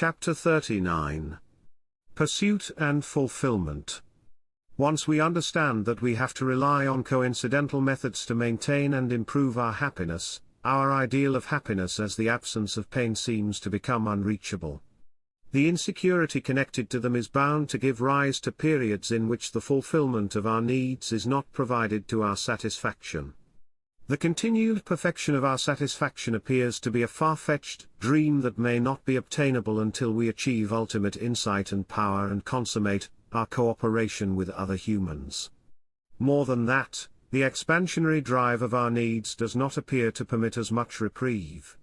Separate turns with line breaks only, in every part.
Chapter 39. Pursuit and Fulfillment. Once we understand that we have to rely on coincidental methods to maintain and improve our happiness, our ideal of happiness as the absence of pain seems to become unreachable. The insecurity connected to them is bound to give rise to periods in which the fulfillment of our needs is not provided to our satisfaction. The continued perfection of our satisfaction appears to be a far-fetched dream that may not be obtainable until we achieve ultimate insight and power and consummate our cooperation with other humans. More than that, the expansionary drive of our needs does not appear to permit us much reprieve.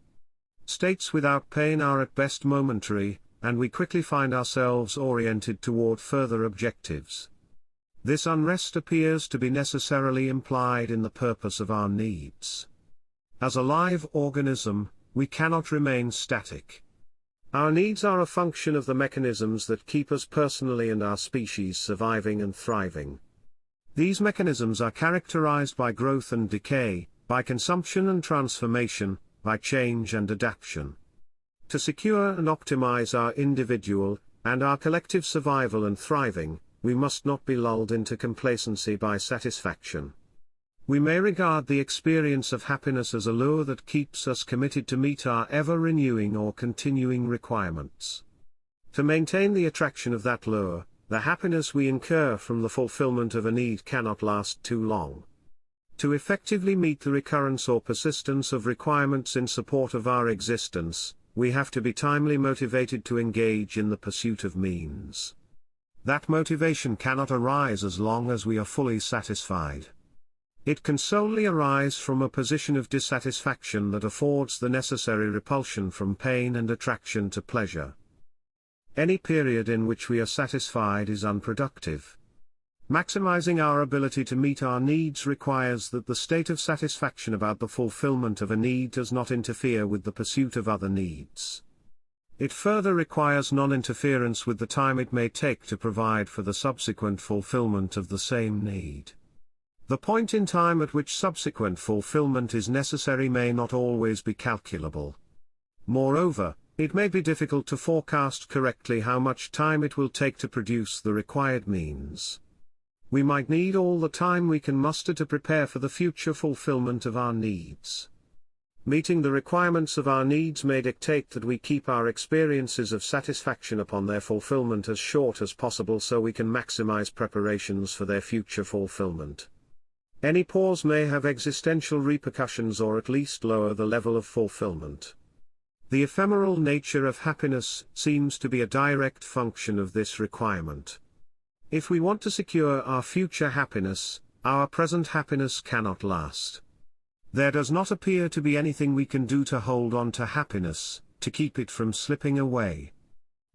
States without pain are at best momentary, and we quickly find ourselves oriented toward further objectives. This unrest appears to be necessarily implied in the purpose of our needs. As a live organism, we cannot remain static. Our needs are a function of the mechanisms that keep us personally and our species surviving and thriving. These mechanisms are characterized by growth and decay, by consumption and transformation, by change and adaptation. To secure and optimize our individual and our collective survival and thriving, we must not be lulled into complacency by satisfaction. We may regard the experience of happiness as a lure that keeps us committed to meet our ever-renewing or continuing requirements. To maintain the attraction of that lure, the happiness we incur from the fulfillment of a need cannot last too long. To effectively meet the recurrence or persistence of requirements in support of our existence, we have to be timely motivated to engage in the pursuit of means. That motivation cannot arise as long as we are fully satisfied. It can solely arise from a position of dissatisfaction that affords the necessary repulsion from pain and attraction to pleasure. Any period in which we are satisfied is unproductive. Maximizing our ability to meet our needs requires that the state of satisfaction about the fulfillment of a need does not interfere with the pursuit of other needs. It further requires non-interference with the time it may take to provide for the subsequent fulfillment of the same need. The point in time at which subsequent fulfillment is necessary may not always be calculable. Moreover, it may be difficult to forecast correctly how much time it will take to produce the required means. We might need all the time we can muster to prepare for the future fulfillment of our needs. Meeting the requirements of our needs may dictate that we keep our experiences of satisfaction upon their fulfillment as short as possible so we can maximize preparations for their future fulfillment. Any pause may have existential repercussions or at least lower the level of fulfillment. The ephemeral nature of happiness seems to be a direct function of this requirement. If we want to secure our future happiness, our present happiness cannot last. There does not appear to be anything we can do to hold on to happiness, to keep it from slipping away.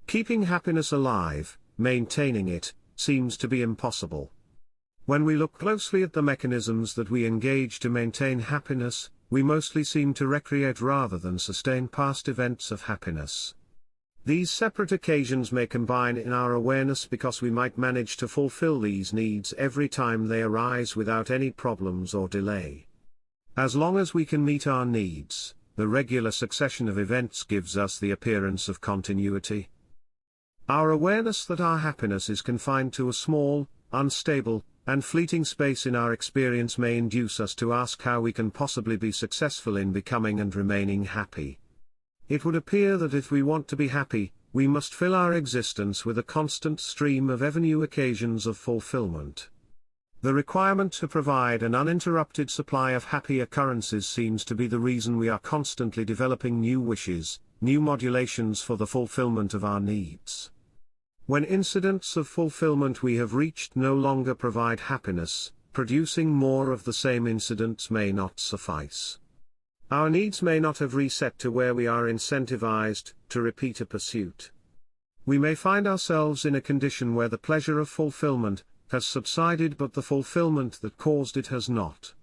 Keeping happiness alive, maintaining it, seems to be impossible. When we look closely at the mechanisms that we engage to maintain happiness, we mostly seem to recreate rather than sustain past events of happiness. These separate occasions may combine in our awareness because we might manage to fulfill these needs every time they arise without any problems or delay. As long as we can meet our needs, the regular succession of events gives us the appearance of continuity. Our awareness that our happiness is confined to a small, unstable, and fleeting space in our experience may induce us to ask how we can possibly be successful in becoming and remaining happy. It would appear that if we want to be happy, we must fill our existence with a constant stream of ever-new occasions of fulfillment. The requirement to provide an uninterrupted supply of happy occurrences seems to be the reason we are constantly developing new wishes, new modulations for the fulfillment of our needs. When incidents of fulfillment we have reached no longer provide happiness, producing more of the same incidents may not suffice. Our needs may not have reset to where we are incentivized to repeat a pursuit. We may find ourselves in a condition where the pleasure of fulfillment has subsided but the fulfillment that caused it has not.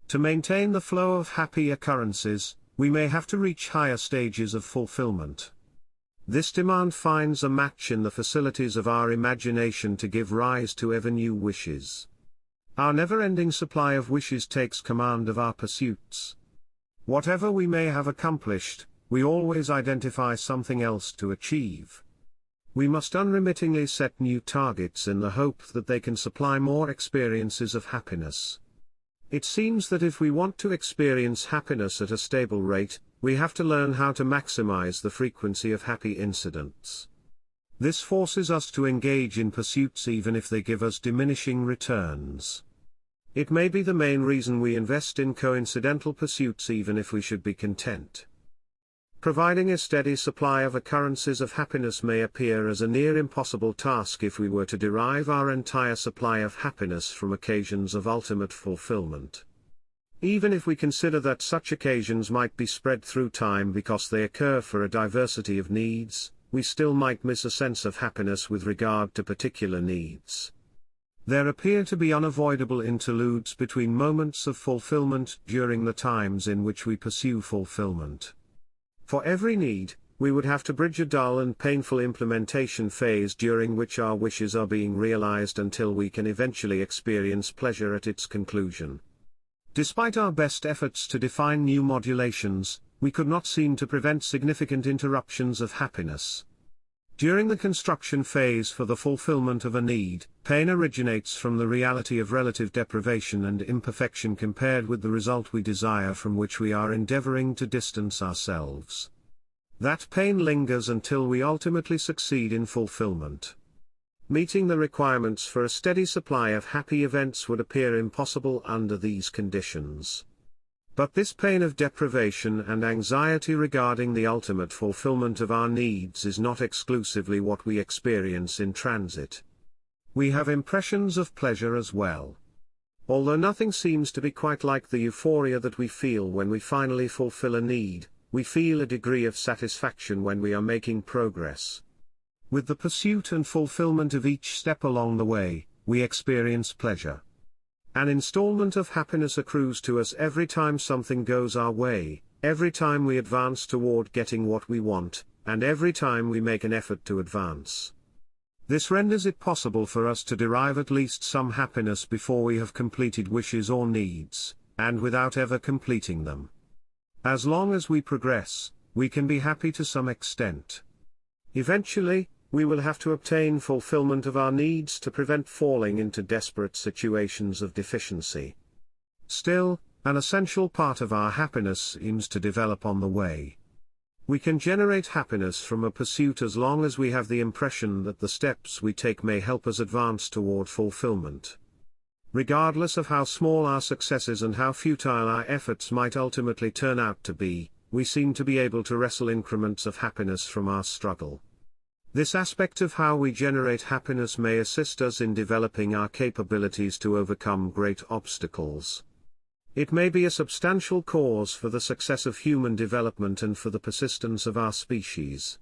To maintain the flow of happy occurrences, we may have to reach higher stages of fulfillment. This demand finds a match in the facilities of our imagination to give rise to ever-new wishes. Our never-ending supply of wishes takes command of our pursuits. Whatever we may have accomplished, we always identify something else to achieve. We must unremittingly set new targets in the hope that they can supply more experiences of happiness. It seems that if we want to experience happiness at a stable rate, we have to learn how to maximize the frequency of happy incidents. This forces us to engage in pursuits even if they give us diminishing returns. It may be the main reason we invest in coincidental pursuits even if we should be content. Providing a steady supply of occurrences of happiness may appear as a near impossible task if we were to derive our entire supply of happiness from occasions of ultimate fulfillment. Even if we consider that such occasions might be spread through time because they occur for a diversity of needs, we still might miss a sense of happiness with regard to particular needs. There appear to be unavoidable interludes between moments of fulfillment during the times in which we pursue fulfillment. For every need, we would have to bridge a dull and painful implementation phase during which our wishes are being realized until we can eventually experience pleasure at its conclusion. Despite our best efforts to define new modulations, we could not seem to prevent significant interruptions of happiness. During the construction phase for the fulfillment of a need, pain originates from the reality of relative deprivation and imperfection compared with the result we desire from which we are endeavoring to distance ourselves. That pain lingers until we ultimately succeed in fulfillment. Meeting the requirements for a steady supply of happy events would appear impossible under these conditions. But this pain of deprivation and anxiety regarding the ultimate fulfillment of our needs is not exclusively what we experience in transit. We have impressions of pleasure as well. Although nothing seems to be quite like the euphoria that we feel when we finally fulfill a need, we feel a degree of satisfaction when we are making progress. With the pursuit and fulfillment of each step along the way, we experience pleasure. An installment of happiness accrues to us every time something goes our way, every time we advance toward getting what we want, and every time we make an effort to advance. This renders it possible for us to derive at least some happiness before we have completed wishes or needs, and without ever completing them. As long as we progress, we can be happy to some extent. Eventually, we will have to obtain fulfillment of our needs to prevent falling into desperate situations of deficiency. Still, an essential part of our happiness seems to develop on the way. We can generate happiness from a pursuit as long as we have the impression that the steps we take may help us advance toward fulfillment. Regardless of how small our successes and how futile our efforts might ultimately turn out to be, we seem to be able to wrestle increments of happiness from our struggle. This aspect of how we generate happiness may assist us in developing our capabilities to overcome great obstacles. It may be a substantial cause for the success of human development and for the persistence of our species.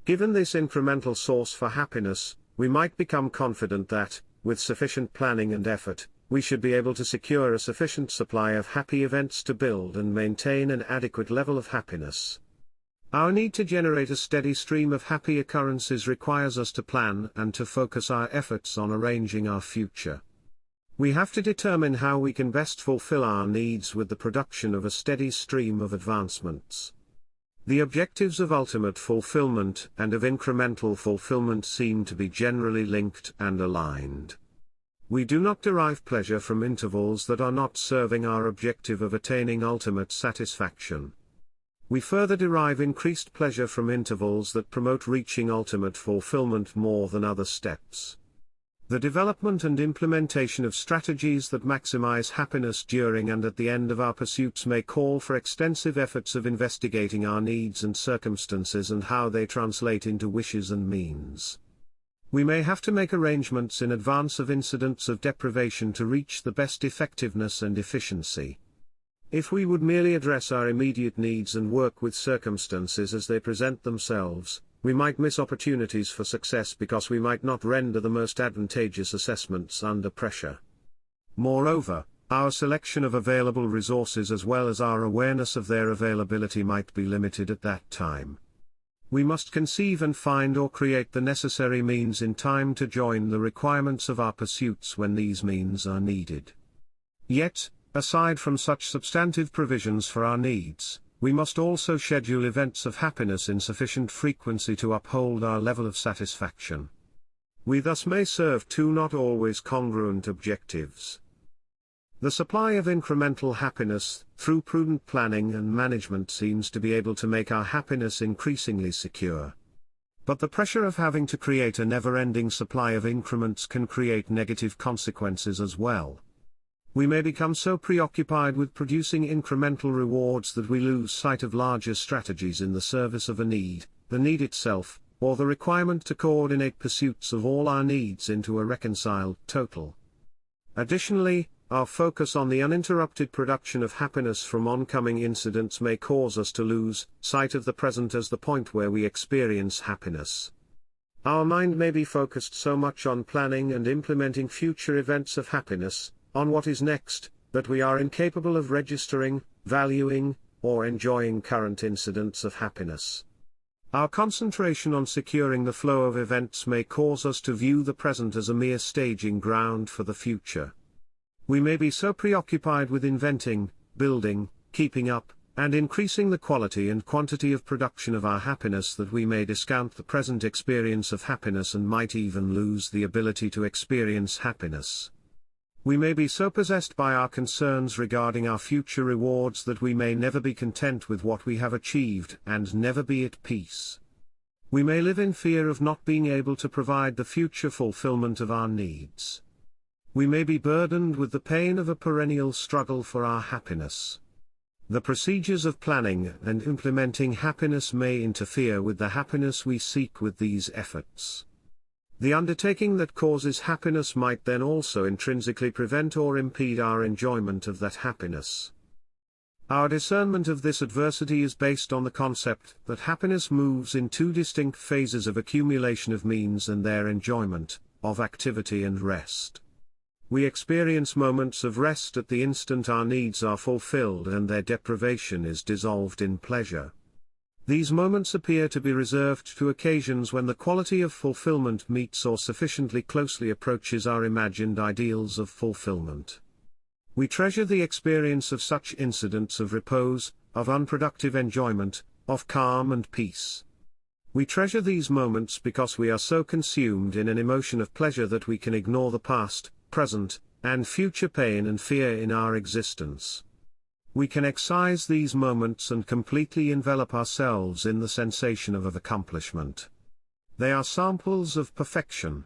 Given this incremental source for happiness, we might become confident that, with sufficient planning and effort, we should be able to secure a sufficient supply of happy events to build and maintain an adequate level of happiness. Our need to generate a steady stream of happy occurrences requires us to plan and to focus our efforts on arranging our future. We have to determine how we can best fulfill our needs with the production of a steady stream of advancements. The objectives of ultimate fulfillment and of incremental fulfillment seem to be generally linked and aligned. We do not derive pleasure from intervals that are not serving our objective of attaining ultimate satisfaction. We further derive increased pleasure from intervals that promote reaching ultimate fulfillment more than other steps. The development and implementation of strategies that maximize happiness during and at the end of our pursuits may call for extensive efforts of investigating our needs and circumstances and how they translate into wishes and means. We may have to make arrangements in advance of incidents of deprivation to reach the best effectiveness and efficiency. If we would merely address our immediate needs and work with circumstances as they present themselves, we might miss opportunities for success because we might not render the most advantageous assessments under pressure. Moreover, our selection of available resources as well as our awareness of their availability might be limited at that time. We must conceive and find or create the necessary means in time to join the requirements of our pursuits when these means are needed. Yet, aside from such substantive provisions for our needs, We must also schedule events of happiness in sufficient frequency to uphold our level of satisfaction. We thus may serve two not always congruent objectives. The supply of incremental happiness, through prudent planning and management, seems to be able to make our happiness increasingly secure. But the pressure of having to create a never-ending supply of increments can create negative consequences as well. We may become so preoccupied with producing incremental rewards that we lose sight of larger strategies in the service of a need, the need itself, or the requirement to coordinate pursuits of all our needs into a reconciled total. Additionally, our focus on the uninterrupted production of happiness from oncoming incidents may cause us to lose sight of the present as the point where we experience happiness. Our mind may be focused so much on planning and implementing future events of happiness, on what is next, that we are incapable of registering, valuing, or enjoying current incidents of happiness. Our concentration on securing the flow of events may cause us to view the present as a mere staging ground for the future. We may be so preoccupied with inventing, building, keeping up, and increasing the quality and quantity of production of our happiness that we may discount the present experience of happiness and might even lose the ability to experience happiness. We may be so possessed by our concerns regarding our future rewards that we may never be content with what we have achieved and never be at peace. We may live in fear of not being able to provide the future fulfillment of our needs. We may be burdened with the pain of a perennial struggle for our happiness. The procedures of planning and implementing happiness may interfere with the happiness we seek with these efforts. The undertaking that causes happiness might then also intrinsically prevent or impede our enjoyment of that happiness. Our discernment of this adversity is based on the concept that happiness moves in two distinct phases of accumulation of means and their enjoyment, of activity and rest. We experience moments of rest at the instant our needs are fulfilled and their deprivation is dissolved in pleasure. These moments appear to be reserved to occasions when the quality of fulfillment meets or sufficiently closely approaches our imagined ideals of fulfillment. We treasure the experience of such incidents of repose, of unproductive enjoyment, of calm and peace. We treasure these moments because we are so consumed in an emotion of pleasure that we can ignore the past, present, and future pain and fear in our existence. We can excise these moments and completely envelop ourselves in the sensation of accomplishment. They are samples of perfection.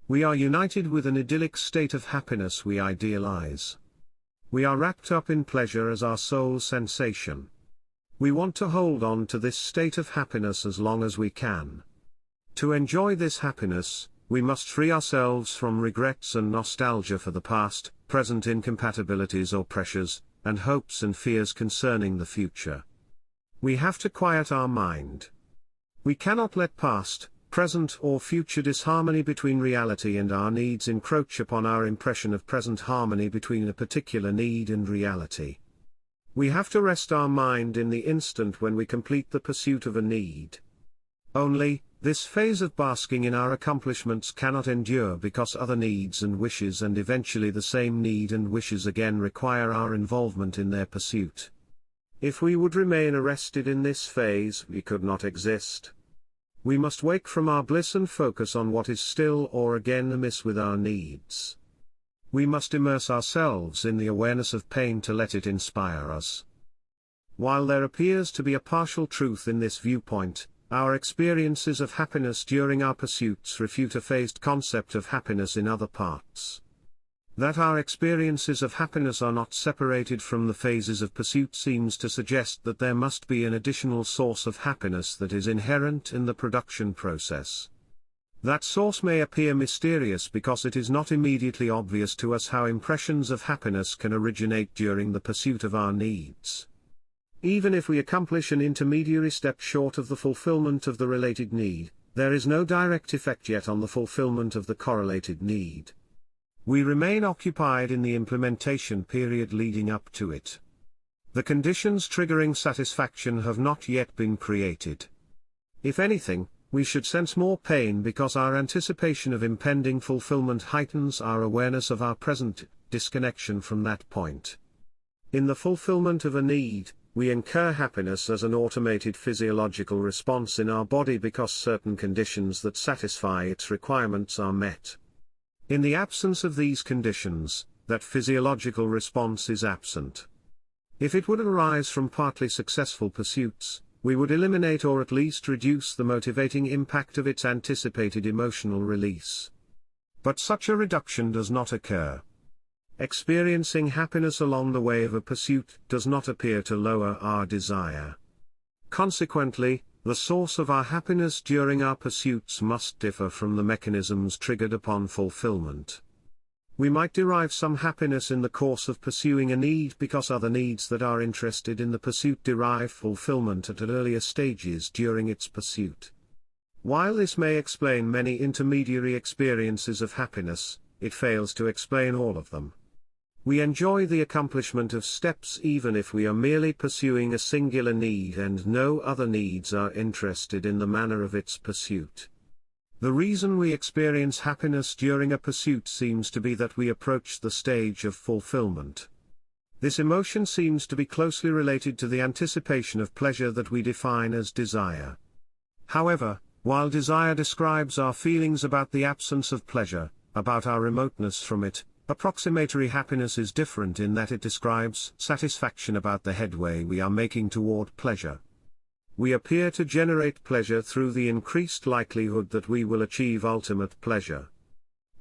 We are united with an idyllic state of happiness we idealize. We are wrapped up in pleasure as our sole sensation. We want to hold on to this state of happiness as long as we can. To enjoy this happiness, we must free ourselves from regrets and nostalgia for the past, present incompatibilities or pressures, and hopes and fears concerning the future. We have to quiet our mind. We cannot let past, present or future disharmony between reality and our needs encroach upon our impression of present harmony between a particular need and reality. We have to rest our mind in the instant when we complete the pursuit of a need. Only, this phase of basking in our accomplishments cannot endure because other needs and wishes and eventually the same need and wishes again require our involvement in their pursuit. If we would remain arrested in this phase, we could not exist. We must wake from our bliss and focus on what is still or again amiss with our needs. We must immerse ourselves in the awareness of pain to let it inspire us. While there appears to be a partial truth in this viewpoint, our experiences of happiness during our pursuits refute a phased concept of happiness in other parts. That our experiences of happiness are not separated from the phases of pursuit seems to suggest that there must be an additional source of happiness that is inherent in the production process. That source may appear mysterious because it is not immediately obvious to us how impressions of happiness can originate during the pursuit of our needs. Even if we accomplish an intermediary step short of the fulfillment of the related need, there is no direct effect yet on the fulfillment of the correlated need. We remain occupied in the implementation period leading up to it. The conditions triggering satisfaction have not yet been created. If anything, we should sense more pain because our anticipation of impending fulfillment heightens our awareness of our present disconnection from that point. In the fulfillment of a need, we incur happiness as an automated physiological response in our body because certain conditions that satisfy its requirements are met. In the absence of these conditions, that physiological response is absent. If it would arise from partly successful pursuits, we would eliminate or at least reduce the motivating impact of its anticipated emotional release. But such a reduction does not occur. Experiencing happiness along the way of a pursuit does not appear to lower our desire. Consequently, the source of our happiness during our pursuits must differ from the mechanisms triggered upon fulfillment. We might derive some happiness in the course of pursuing a need because other needs that are interested in the pursuit derive fulfillment at earlier stages during its pursuit. While this may explain many intermediary experiences of happiness, it fails to explain all of them. We enjoy the accomplishment of steps even if we are merely pursuing a singular need and no other needs are interested in the manner of its pursuit. The reason we experience happiness during a pursuit seems to be that we approach the stage of fulfillment. This emotion seems to be closely related to the anticipation of pleasure that we define as desire. However, while desire describes our feelings about the absence of pleasure, about our remoteness from it, approximatory happiness is different in that it describes satisfaction about the headway we are making toward pleasure. We appear to generate pleasure through the increased likelihood that we will achieve ultimate pleasure.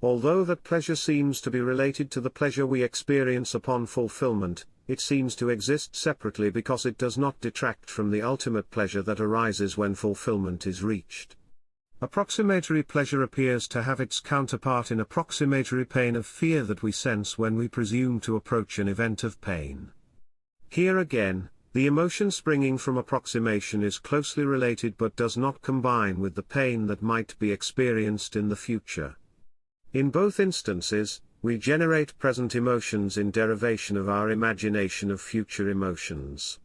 Although that pleasure seems to be related to the pleasure we experience upon fulfillment, it seems to exist separately because it does not detract from the ultimate pleasure that arises when fulfillment is reached. Approximatory pleasure appears to have its counterpart in approximatory pain of fear that we sense when we presume to approach an event of pain. Here again, the emotion springing from approximation is closely related but does not combine with the pain that might be experienced in the future. In both instances, we generate present emotions in derivation of our imagination of future emotions.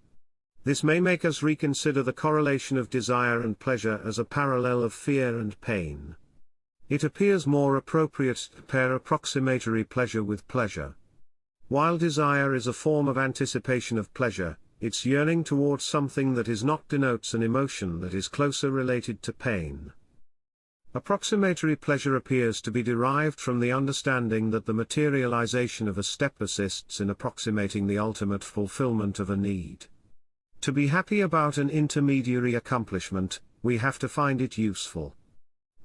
This may make us reconsider the correlation of desire and pleasure as a parallel of fear and pain. It appears more appropriate to pair approximatory pleasure with pleasure. While desire is a form of anticipation of pleasure, its yearning towards something that is not denotes an emotion that is closer related to pain. Approximatory pleasure appears to be derived from the understanding that the materialization of a step assists in approximating the ultimate fulfillment of a need. To be happy about an intermediary accomplishment, we have to find it useful.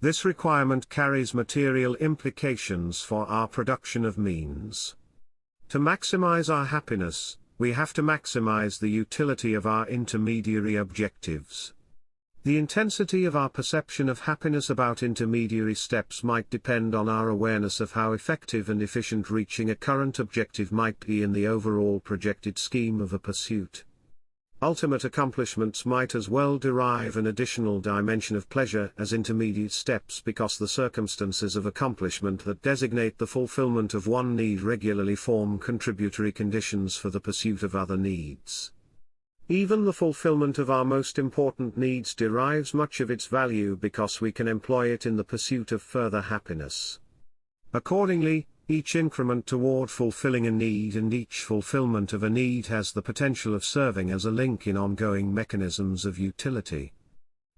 This requirement carries material implications for our production of means. To maximize our happiness, we have to maximize the utility of our intermediary objectives. The intensity of our perception of happiness about intermediary steps might depend on our awareness of how effective and efficient reaching a current objective might be in the overall projected scheme of a pursuit. Ultimate accomplishments might as well derive an additional dimension of pleasure as intermediate steps because the circumstances of accomplishment that designate the fulfillment of one need regularly form contributory conditions for the pursuit of other needs. Even the fulfillment of our most important needs derives much of its value because we can employ it in the pursuit of further happiness. Accordingly, each increment toward fulfilling a need and each fulfillment of a need has the potential of serving as a link in ongoing mechanisms of utility.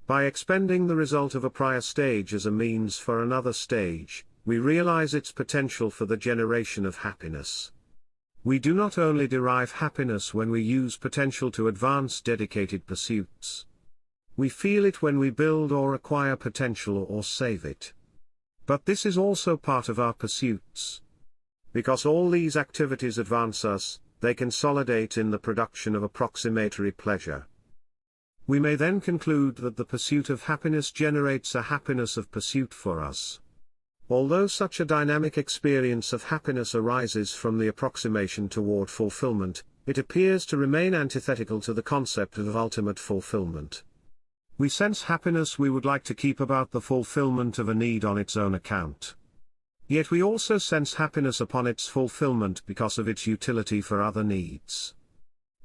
By expending the result of a prior stage as a means for another stage, we realize its potential for the generation of happiness. We do not only derive happiness when we use potential to advance dedicated pursuits. We feel it when we build or acquire potential or save it. But this is also part of our pursuits. Because all these activities advance us, they consolidate in the production of approximatory pleasure. We may then conclude that the pursuit of happiness generates a happiness of pursuit for us. Although such a dynamic experience of happiness arises from the approximation toward fulfillment, it appears to remain antithetical to the concept of ultimate fulfillment. We sense happiness we would like to keep about the fulfillment of a need on its own account. Yet we also sense happiness upon its fulfillment because of its utility for other needs.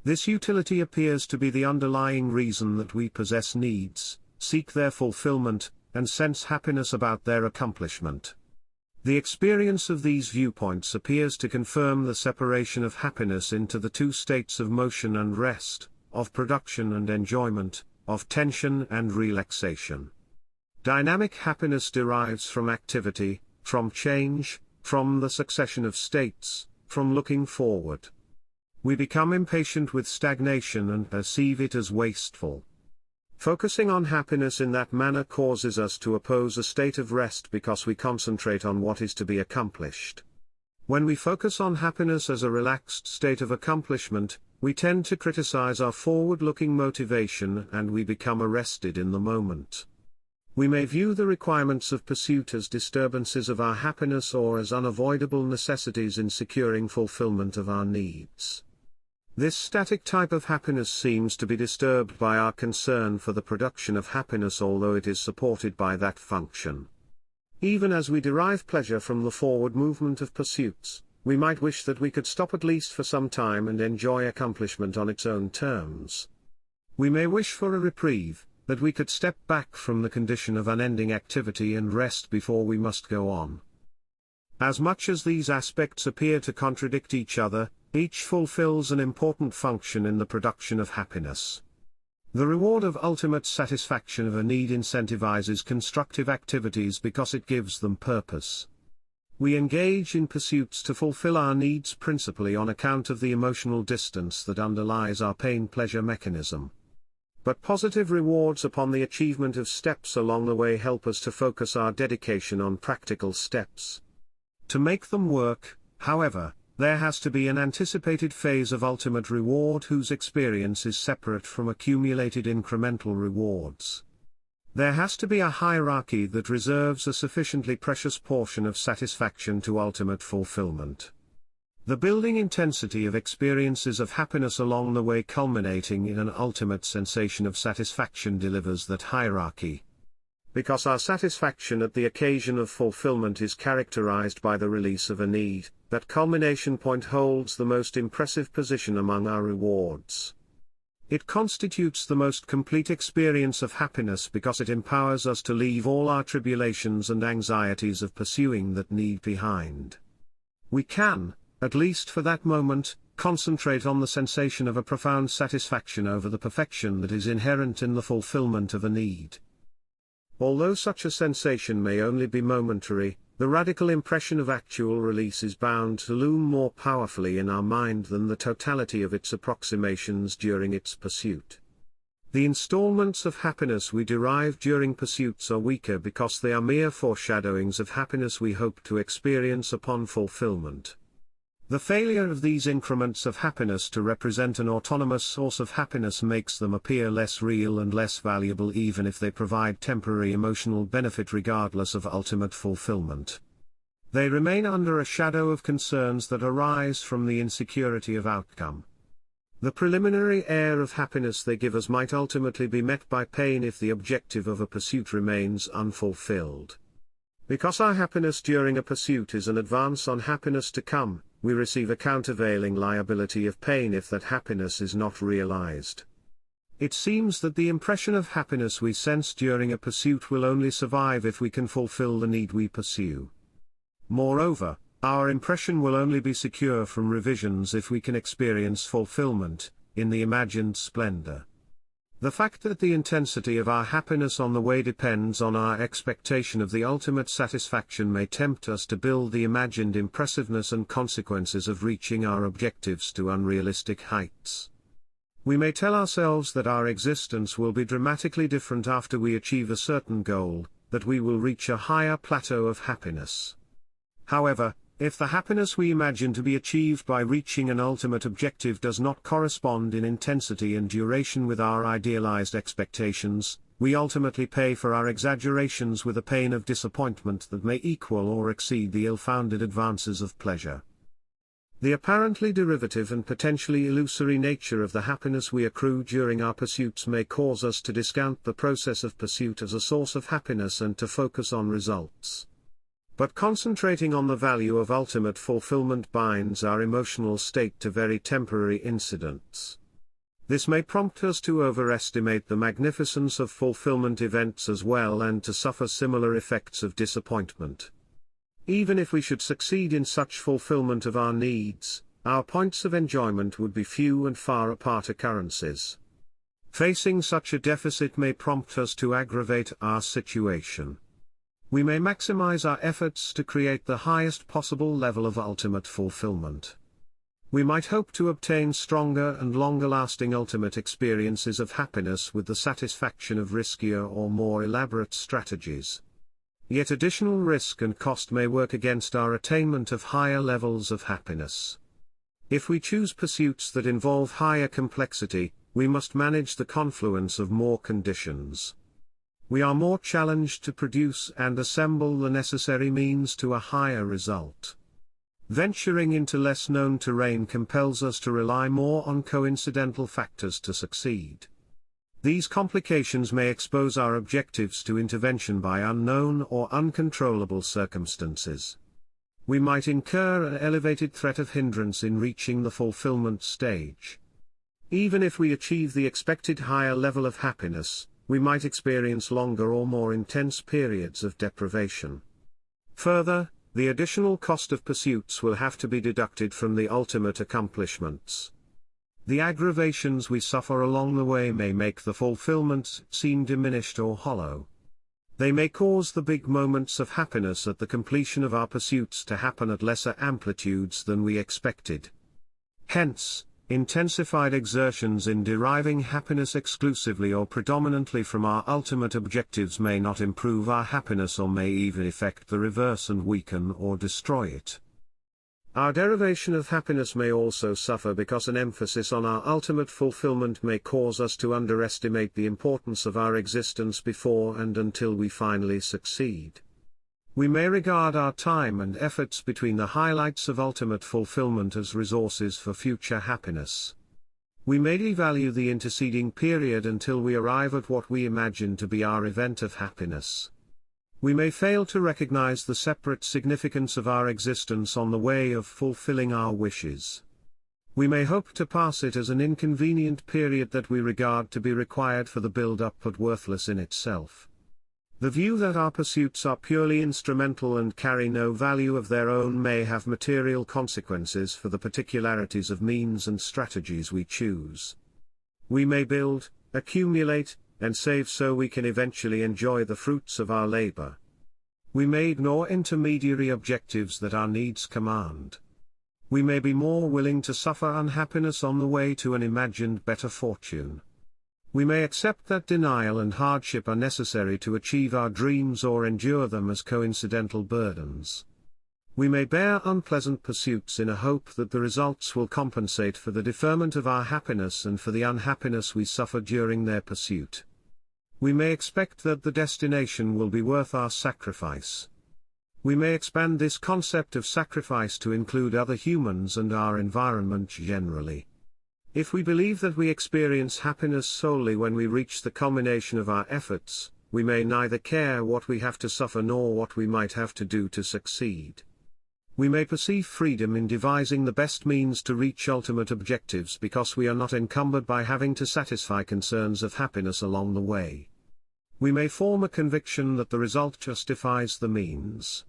This utility appears to be the underlying reason that we possess needs, seek their fulfillment, and sense happiness about their accomplishment. The experience of these viewpoints appears to confirm the separation of happiness into the two states of motion and rest, of production and enjoyment, of tension and relaxation. Dynamic happiness derives from activity, from change, from the succession of states, from looking forward. We become impatient with stagnation and perceive it as wasteful. Focusing on happiness in that manner causes us to oppose a state of rest because we concentrate on what is to be accomplished. When we focus on happiness as a relaxed state of accomplishment, we tend to criticize our forward-looking motivation and we become arrested in the moment. We may view the requirements of pursuit as disturbances of our happiness or as unavoidable necessities in securing fulfillment of our needs. This static type of happiness seems to be disturbed by our concern for the production of happiness, although it is supported by that function. Even as we derive pleasure from the forward movement of pursuits, we might wish that we could stop at least for some time and enjoy accomplishment on its own terms. We may wish for a reprieve, that we could step back from the condition of unending activity and rest before we must go on. As much as these aspects appear to contradict each other, each fulfills an important function in the production of happiness. The reward of ultimate satisfaction of a need incentivizes constructive activities because it gives them purpose. We engage in pursuits to fulfill our needs principally on account of the emotional distance that underlies our pain-pleasure mechanism. But positive rewards upon the achievement of steps along the way help us to focus our dedication on practical steps. To make them work, however, there has to be an anticipated phase of ultimate reward whose experience is separate from accumulated incremental rewards. There has to be a hierarchy that reserves a sufficiently precious portion of satisfaction to ultimate fulfillment. The building intensity of experiences of happiness along the way culminating in an ultimate sensation of satisfaction delivers that hierarchy. Because our satisfaction at the occasion of fulfillment is characterized by the release of a need, that culmination point holds the most impressive position among our rewards. It constitutes the most complete experience of happiness because it empowers us to leave all our tribulations and anxieties of pursuing that need behind. We can, at least for that moment, concentrate on the sensation of a profound satisfaction over the perfection that is inherent in the fulfillment of a need. Although such a sensation may only be momentary, the radical impression of actual release is bound to loom more powerfully in our mind than the totality of its approximations during its pursuit. The installments of happiness we derive during pursuits are weaker because they are mere foreshadowings of happiness we hope to experience upon fulfillment. The failure of these increments of happiness to represent an autonomous source of happiness makes them appear less real and less valuable even if they provide temporary emotional benefit regardless of ultimate fulfillment. They remain under a shadow of concerns that arise from the insecurity of outcome. The preliminary air of happiness they give us might ultimately be met by pain if the objective of a pursuit remains unfulfilled. Because our happiness during a pursuit is an advance on happiness to come, we receive a countervailing liability of pain if that happiness is not realized. It seems that the impression of happiness we sense during a pursuit will only survive if we can fulfill the need we pursue. Moreover, our impression will only be secure from revisions if we can experience fulfillment, in the imagined splendor. The fact that the intensity of our happiness on the way depends on our expectation of the ultimate satisfaction may tempt us to build the imagined impressiveness and consequences of reaching our objectives to unrealistic heights. We may tell ourselves that our existence will be dramatically different after we achieve a certain goal, that we will reach a higher plateau of happiness. However, if the happiness we imagine to be achieved by reaching an ultimate objective does not correspond in intensity and duration with our idealized expectations, we ultimately pay for our exaggerations with a pain of disappointment that may equal or exceed the ill-founded advances of pleasure. The apparently derivative and potentially illusory nature of the happiness we accrue during our pursuits may cause us to discount the process of pursuit as a source of happiness and to focus on results. But concentrating on the value of ultimate fulfillment binds our emotional state to very temporary incidents. This may prompt us to overestimate the magnificence of fulfillment events as well and to suffer similar effects of disappointment. Even if we should succeed in such fulfillment of our needs, our points of enjoyment would be few and far apart occurrences. Facing such a deficit may prompt us to aggravate our situation. We may maximize our efforts to create the highest possible level of ultimate fulfillment. We might hope to obtain stronger and longer-lasting ultimate experiences of happiness with the satisfaction of riskier or more elaborate strategies. Yet additional risk and cost may work against our attainment of higher levels of happiness. If we choose pursuits that involve higher complexity, we must manage the confluence of more conditions. We are more challenged to produce and assemble the necessary means to a higher result. Venturing into less known terrain compels us to rely more on coincidental factors to succeed. These complications may expose our objectives to intervention by unknown or uncontrollable circumstances. We might incur an elevated threat of hindrance in reaching the fulfillment stage. Even if we achieve the expected higher level of happiness, we might experience longer or more intense periods of deprivation. Further, the additional cost of pursuits will have to be deducted from the ultimate accomplishments. The aggravations we suffer along the way may make the fulfillment seem diminished or hollow. They may cause the big moments of happiness at the completion of our pursuits to happen at lesser amplitudes than we expected. Hence, intensified exertions in deriving happiness exclusively or predominantly from our ultimate objectives may not improve our happiness or may even effect the reverse and weaken or destroy it. Our derivation of happiness may also suffer because an emphasis on our ultimate fulfillment may cause us to underestimate the importance of our existence before and until we finally succeed. We may regard our time and efforts between the highlights of ultimate fulfillment as resources for future happiness. We may devalue the interceding period until we arrive at what we imagine to be our event of happiness. We may fail to recognize the separate significance of our existence on the way of fulfilling our wishes. We may hope to pass it as an inconvenient period that we regard to be required for the build-up but worthless in itself. The view that our pursuits are purely instrumental and carry no value of their own may have material consequences for the particularities of means and strategies we choose. We may build, accumulate, and save so we can eventually enjoy the fruits of our labor. We may ignore intermediary objectives that our needs command. We may be more willing to suffer unhappiness on the way to an imagined better fortune. We may accept that denial and hardship are necessary to achieve our dreams or endure them as coincidental burdens. We may bear unpleasant pursuits in a hope that the results will compensate for the deferment of our happiness and for the unhappiness we suffer during their pursuit. We may expect that the destination will be worth our sacrifice. We may expand this concept of sacrifice to include other humans and our environment generally. If we believe that we experience happiness solely when we reach the culmination of our efforts, we may neither care what we have to suffer nor what we might have to do to succeed. We may perceive freedom in devising the best means to reach ultimate objectives because we are not encumbered by having to satisfy concerns of happiness along the way. We may form a conviction that the result justifies the means.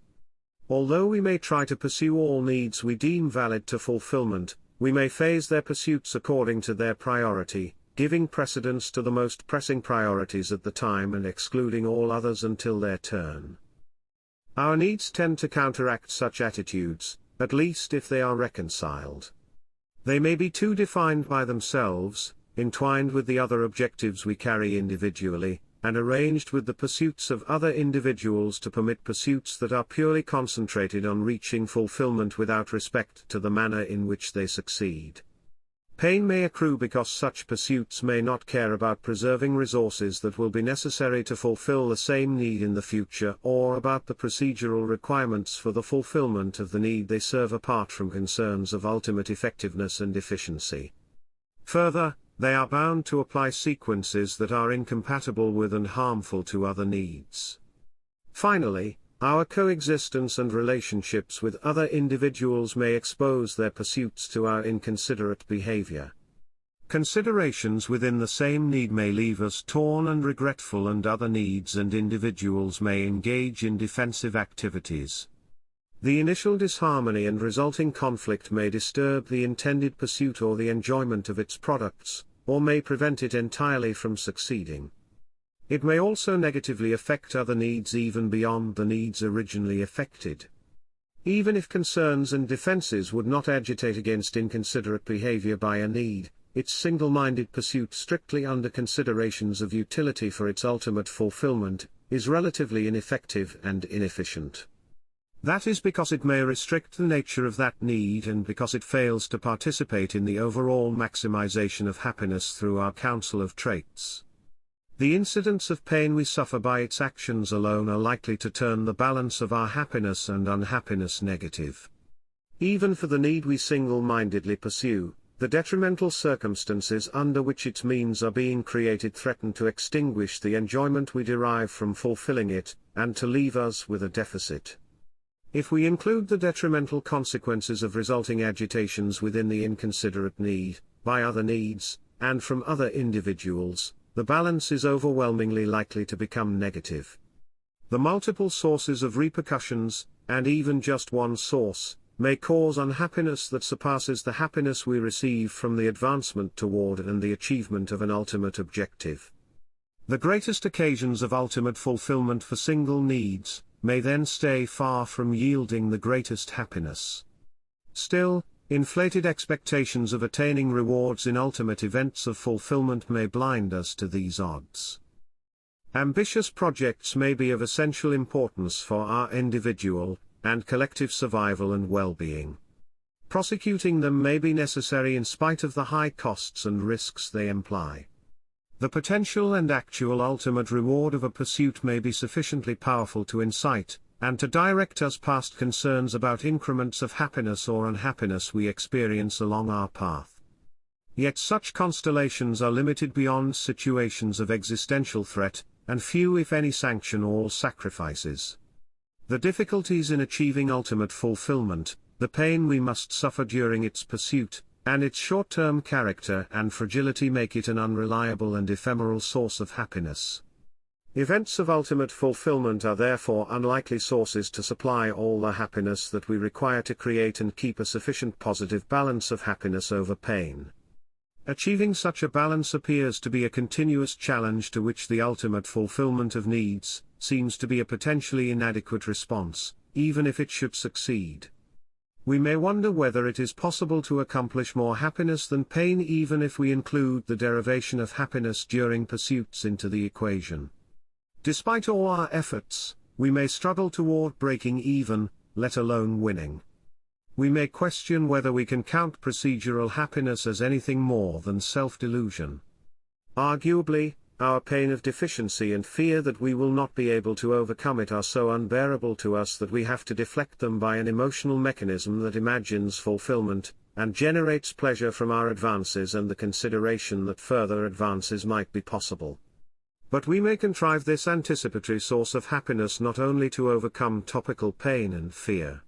Although we may try to pursue all needs we deem valid to fulfillment, we may phase their pursuits according to their priority, giving precedence to the most pressing priorities at the time and excluding all others until their turn. Our needs tend to counteract such attitudes, at least if they are reconciled. They may be too defined by themselves, entwined with the other objectives we carry individually, and arranged with the pursuits of other individuals to permit pursuits that are purely concentrated on reaching fulfillment without respect to the manner in which they succeed. Pain may accrue because such pursuits may not care about preserving resources that will be necessary to fulfill the same need in the future or about the procedural requirements for the fulfillment of the need they serve apart from concerns of ultimate effectiveness and efficiency. Further, they are bound to apply sequences that are incompatible with and harmful to other needs. Finally, our coexistence and relationships with other individuals may expose their pursuits to our inconsiderate behavior. Considerations within the same need may leave us torn and regretful, and other needs and individuals may engage in defensive activities. The initial disharmony and resulting conflict may disturb the intended pursuit or the enjoyment of its products, or may prevent it entirely from succeeding. It may also negatively affect other needs even beyond the needs originally affected. Even if concerns and defenses would not agitate against inconsiderate behavior by a need, its single-minded pursuit strictly under considerations of utility for its ultimate fulfillment, is relatively ineffective and inefficient. That is because it may restrict the nature of that need and because it fails to participate in the overall maximization of happiness through our counsel of traits. The incidents of pain we suffer by its actions alone are likely to turn the balance of our happiness and unhappiness negative. Even for the need we single-mindedly pursue, the detrimental circumstances under which its means are being created threaten to extinguish the enjoyment we derive from fulfilling it, and to leave us with a deficit. If we include the detrimental consequences of resulting agitations within the inconsiderate need, by other needs, and from other individuals, the balance is overwhelmingly likely to become negative. The multiple sources of repercussions, and even just one source, may cause unhappiness that surpasses the happiness we receive from the advancement toward and the achievement of an ultimate objective. The greatest occasions of ultimate fulfillment for single needs, may then stay far from yielding the greatest happiness. Still, inflated expectations of attaining rewards in ultimate events of fulfillment may blind us to these odds. Ambitious projects may be of essential importance for our individual and collective survival and well-being. Prosecuting them may be necessary in spite of the high costs and risks they imply. The potential and actual ultimate reward of a pursuit may be sufficiently powerful to incite, and to direct us past concerns about increments of happiness or unhappiness we experience along our path. Yet such constellations are limited beyond situations of existential threat, and few if any sanction all sacrifices. The difficulties in achieving ultimate fulfillment, the pain we must suffer during its pursuit, and its short-term character and fragility make it an unreliable and ephemeral source of happiness. Events of ultimate fulfillment are therefore unlikely sources to supply all the happiness that we require to create and keep a sufficient positive balance of happiness over pain. Achieving such a balance appears to be a continuous challenge to which the ultimate fulfillment of needs seems to be a potentially inadequate response, even if it should succeed. We may wonder whether it is possible to accomplish more happiness than pain even if we include the derivation of happiness during pursuits into the equation. Despite all our efforts, we may struggle toward breaking even, let alone winning. We may question whether we can count procedural happiness as anything more than self-delusion. Arguably, our pain of deficiency and fear that we will not be able to overcome it are so unbearable to us that we have to deflect them by an emotional mechanism that imagines fulfillment, and generates pleasure from our advances and the consideration that further advances might be possible. But we may contrive this anticipatory source of happiness not only to overcome topical pain and fear.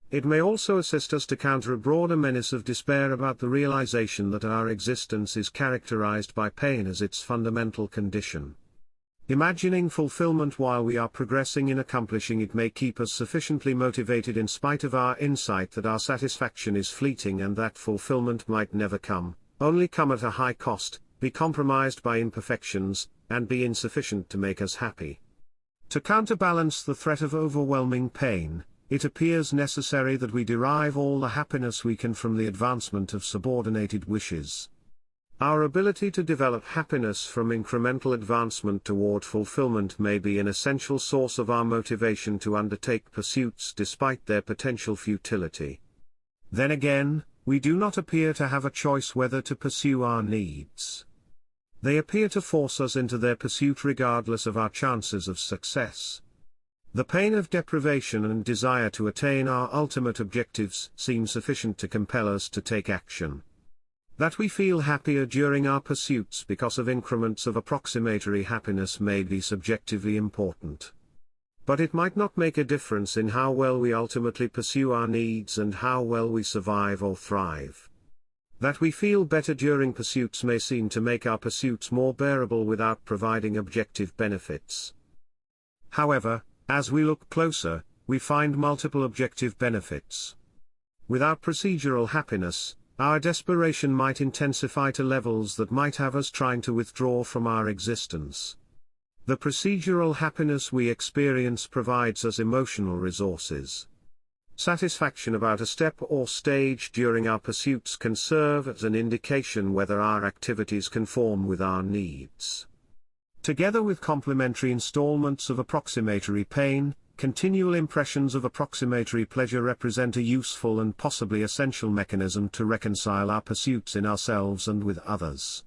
It may also assist us to counter a broader menace of despair about the realization that our existence is characterized by pain as its fundamental condition. Imagining fulfillment while we are progressing in accomplishing it may keep us sufficiently motivated in spite of our insight that our satisfaction is fleeting and that fulfillment might never come, only come at a high cost, be compromised by imperfections, and be insufficient to make us happy. To counterbalance the threat of overwhelming pain, it appears necessary that we derive all the happiness we can from the advancement of subordinated wishes. Our ability to develop happiness from incremental advancement toward fulfillment may be an essential source of our motivation to undertake pursuits despite their potential futility. Then again, we do not appear to have a choice whether to pursue our needs. They appear to force us into their pursuit regardless of our chances of success. The pain of deprivation and desire to attain our ultimate objectives seem sufficient to compel us to take action. That we feel happier during our pursuits because of increments of approximatory happiness may be subjectively important. But it might not make a difference in how well we ultimately pursue our needs and how well we survive or thrive. That we feel better during pursuits may seem to make our pursuits more bearable without providing objective benefits. However, as we look closer, we find multiple objective benefits. Without procedural happiness, our desperation might intensify to levels that might have us trying to withdraw from our existence. The procedural happiness we experience provides us emotional resources. Satisfaction about a step or stage during our pursuits can serve as an indication whether our activities conform with our needs. Together with complementary installments of approximatory pain, continual impressions of approximatory pleasure represent a useful and possibly essential mechanism to reconcile our pursuits in ourselves and with others.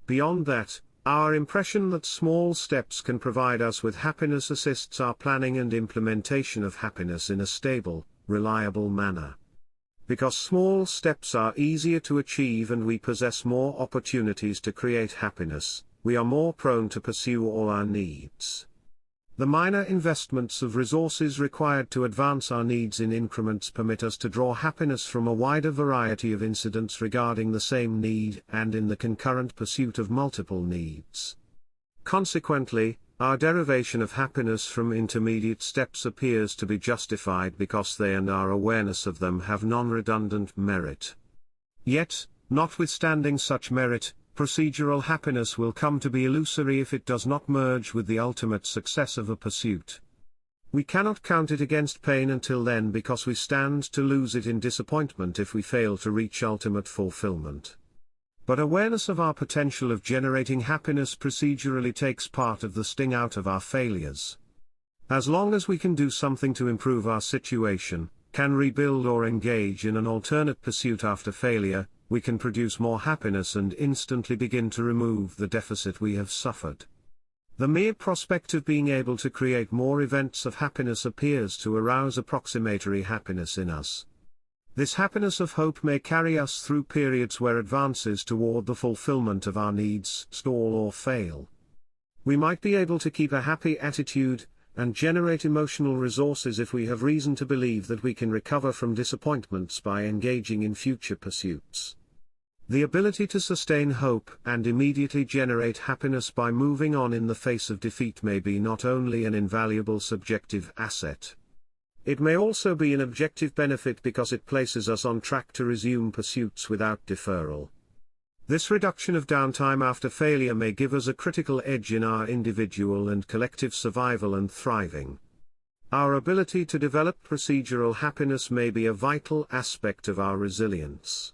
Beyond that, our impression that small steps can provide us with happiness assists our planning and implementation of happiness in a stable, reliable manner. Because small steps are easier to achieve and we possess more opportunities to create happiness, we are more prone to pursue all our needs. The minor investments of resources required to advance our needs in increments permit us to draw happiness from a wider variety of incidents regarding the same need and in the concurrent pursuit of multiple needs. Consequently, our derivation of happiness from intermediate steps appears to be justified because they and our awareness of them have non-redundant merit. Yet, notwithstanding such merit, procedural happiness will come to be illusory if it does not merge with the ultimate success of a pursuit. We cannot count it against pain until then because we stand to lose it in disappointment if we fail to reach ultimate fulfillment. But awareness of our potential of generating happiness procedurally takes part of the sting out of our failures. As long as we can do something to improve our situation, can rebuild or engage in an alternate pursuit after failure, we can produce more happiness and instantly begin to remove the deficit we have suffered. The mere prospect of being able to create more events of happiness appears to arouse approximatory happiness in us. This happiness of hope may carry us through periods where advances toward the fulfillment of our needs stall or fail. We might be able to keep a happy attitude and generate emotional resources if we have reason to believe that we can recover from disappointments by engaging in future pursuits. The ability to sustain hope and immediately generate happiness by moving on in the face of defeat may be not only an invaluable subjective asset. It may also be an objective benefit because it places us on track to resume pursuits without deferral. This reduction of downtime after failure may give us a critical edge in our individual and collective survival and thriving. Our ability to develop procedural happiness may be a vital aspect of our resilience.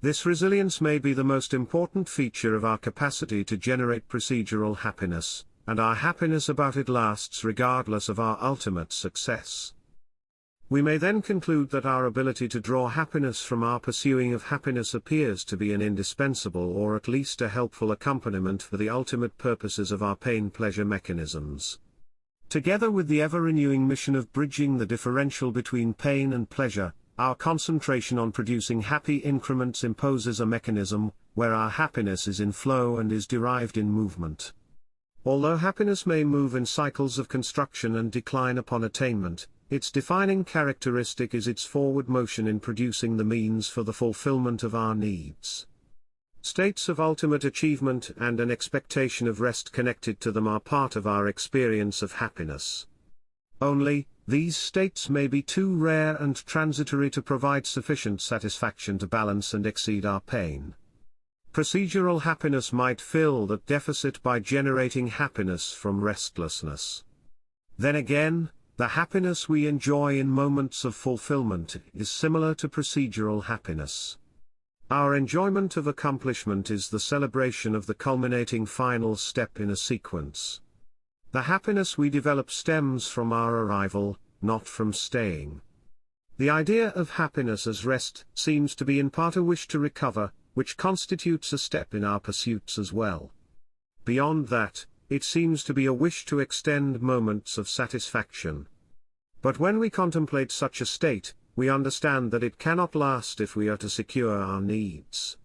This resilience may be the most important feature of our capacity to generate procedural happiness, and our happiness about it lasts regardless of our ultimate success. We may then conclude that our ability to draw happiness from our pursuing of happiness appears to be an indispensable or at least a helpful accompaniment for the ultimate purposes of our pain-pleasure mechanisms. Together with the ever-renewing mission of bridging the differential between pain and pleasure, our concentration on producing happy increments imposes a mechanism where our happiness is in flow and is derived in movement. Although happiness may move in cycles of construction and decline upon attainment, its defining characteristic is its forward motion in producing the means for the fulfillment of our needs. States of ultimate achievement and an expectation of rest connected to them are part of our experience of happiness. Only, these states may be too rare and transitory to provide sufficient satisfaction to balance and exceed our pain. Procedural happiness might fill that deficit by generating happiness from restlessness. Then again, the happiness we enjoy in moments of fulfillment is similar to procedural happiness. Our enjoyment of accomplishment is the celebration of the culminating final step in a sequence. The happiness we develop stems from our arrival, not from staying. The idea of happiness as rest seems to be in part a wish to recover, which constitutes a step in our pursuits as well. Beyond that, it seems to be a wish to extend moments of satisfaction. But when we contemplate such a state, we understand that it cannot last if we are to secure our needs.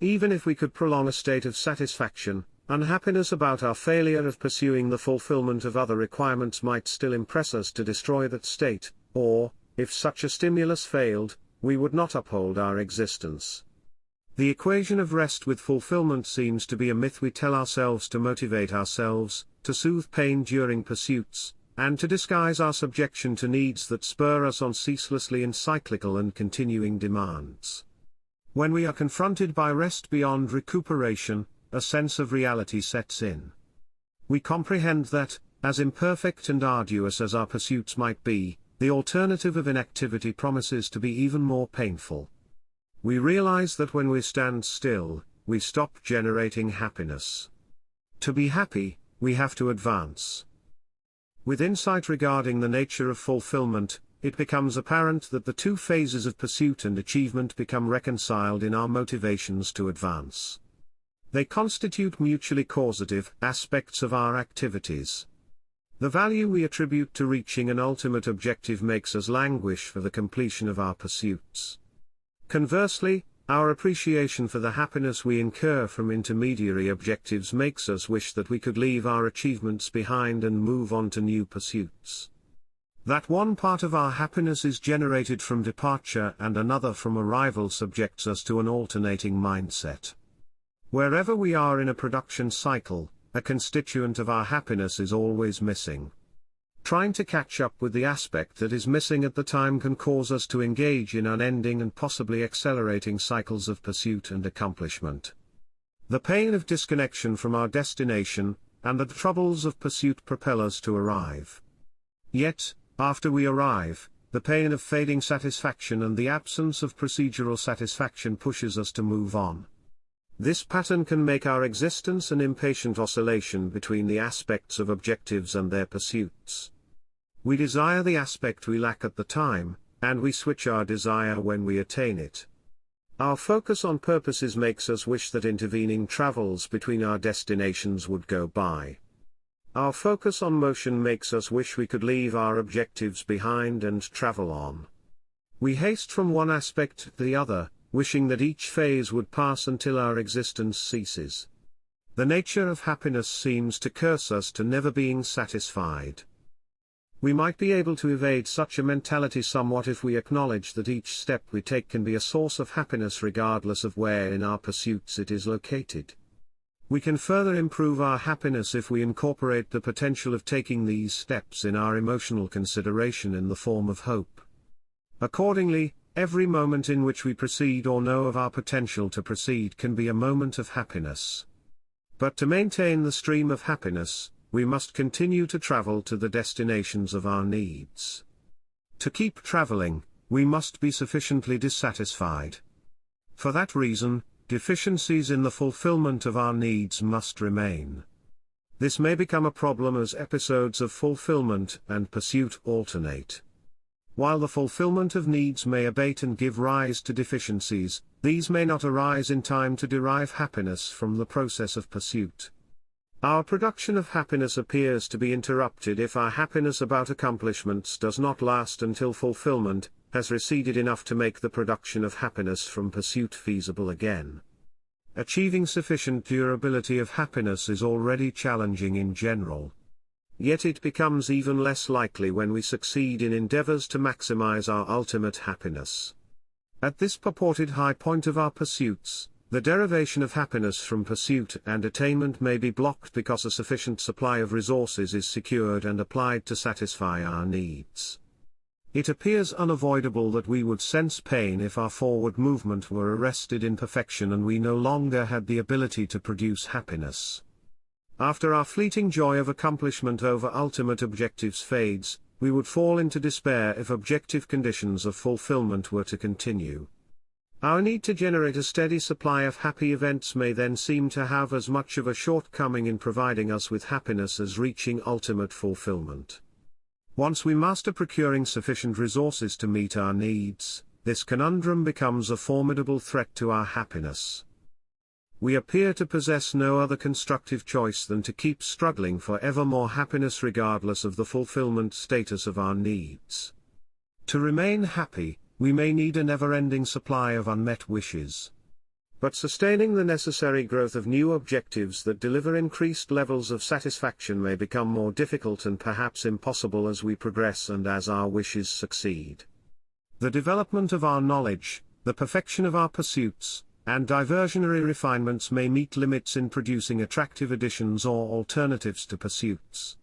Even if we could prolong a state of satisfaction, unhappiness about our failure of pursuing the fulfillment of other requirements might still impress us to destroy that state, or, if such a stimulus failed, we would not uphold our existence. The equation of rest with fulfillment seems to be a myth we tell ourselves to motivate ourselves, to soothe pain during pursuits, and to disguise our subjection to needs that spur us on ceaselessly in cyclical and continuing demands. When we are confronted by rest beyond recuperation, a sense of reality sets in. We comprehend that, as imperfect and arduous as our pursuits might be, the alternative of inactivity promises to be even more painful. We realize that when we stand still, we stop generating happiness. To be happy, we have to advance. With insight regarding the nature of fulfillment, it becomes apparent that the two phases of pursuit and achievement become reconciled in our motivations to advance. They constitute mutually causative aspects of our activities. The value we attribute to reaching an ultimate objective makes us languish for the completion of our pursuits. Conversely, our appreciation for the happiness we incur from intermediary objectives makes us wish that we could leave our achievements behind and move on to new pursuits. That one part of our happiness is generated from departure and another from arrival subjects us to an alternating mindset. Wherever we are in a production cycle, a constituent of our happiness is always missing. Trying to catch up with the aspect that is missing at the time can cause us to engage in unending and possibly accelerating cycles of pursuit and accomplishment. The pain of disconnection from our destination, and the troubles of pursuit propel us to arrive. Yet, after we arrive, the pain of fading satisfaction and the absence of procedural satisfaction pushes us to move on. This pattern can make our existence an impatient oscillation between the aspects of objectives and their pursuits. We desire the aspect we lack at the time, and we switch our desire when we attain it. Our focus on purposes makes us wish that intervening travels between our destinations would go by. Our focus on motion makes us wish we could leave our objectives behind and travel on. We haste from one aspect to the other, wishing that each phase would pass until our existence ceases. The nature of happiness seems to curse us to never being satisfied. We might be able to evade such a mentality somewhat if we acknowledge that each step we take can be a source of happiness regardless of where in our pursuits it is located. We can further improve our happiness if we incorporate the potential of taking these steps in our emotional consideration in the form of hope. Accordingly, every moment in which we proceed or know of our potential to proceed can be a moment of happiness. But to maintain the stream of happiness, we must continue to travel to the destinations of our needs. To keep traveling, we must be sufficiently dissatisfied. For that reason, deficiencies in the fulfillment of our needs must remain. This may become a problem as episodes of fulfillment and pursuit alternate. While the fulfillment of needs may abate and give rise to deficiencies, these may not arise in time to derive happiness from the process of pursuit. Our production of happiness appears to be interrupted if our happiness about accomplishments does not last until fulfillment has receded enough to make the production of happiness from pursuit feasible again. Achieving sufficient durability of happiness is already challenging in general. Yet it becomes even less likely when we succeed in endeavors to maximize our ultimate happiness. At this purported high point of our pursuits, the derivation of happiness from pursuit and attainment may be blocked because a sufficient supply of resources is secured and applied to satisfy our needs. It appears unavoidable that we would sense pain if our forward movement were arrested in perfection and we no longer had the ability to produce happiness. After our fleeting joy of accomplishment over ultimate objectives fades, we would fall into despair if objective conditions of fulfillment were to continue. Our need to generate a steady supply of happy events may then seem to have as much of a shortcoming in providing us with happiness as reaching ultimate fulfillment. Once we master procuring sufficient resources to meet our needs, this conundrum becomes a formidable threat to our happiness. We appear to possess no other constructive choice than to keep struggling for ever more happiness regardless of the fulfillment status of our needs. To remain happy, we may need a never-ending supply of unmet wishes. But sustaining the necessary growth of new objectives that deliver increased levels of satisfaction may become more difficult and perhaps impossible as we progress and as our wishes succeed. The development of our knowledge, the perfection of our pursuits, and diversionary refinements may meet limits in producing attractive additions or alternatives to pursuits.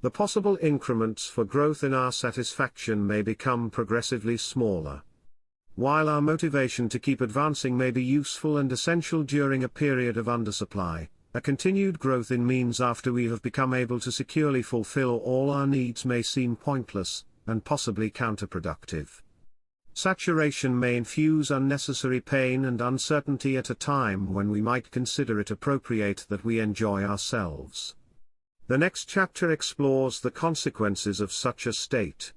The possible increments for growth in our satisfaction may become progressively smaller. While our motivation to keep advancing may be useful and essential during a period of undersupply, a continued growth in means after we have become able to securely fulfill all our needs may seem pointless, and possibly counterproductive. Saturation may infuse unnecessary pain and uncertainty at a time when we might consider it appropriate that we enjoy ourselves. The next chapter explores the consequences of such a state.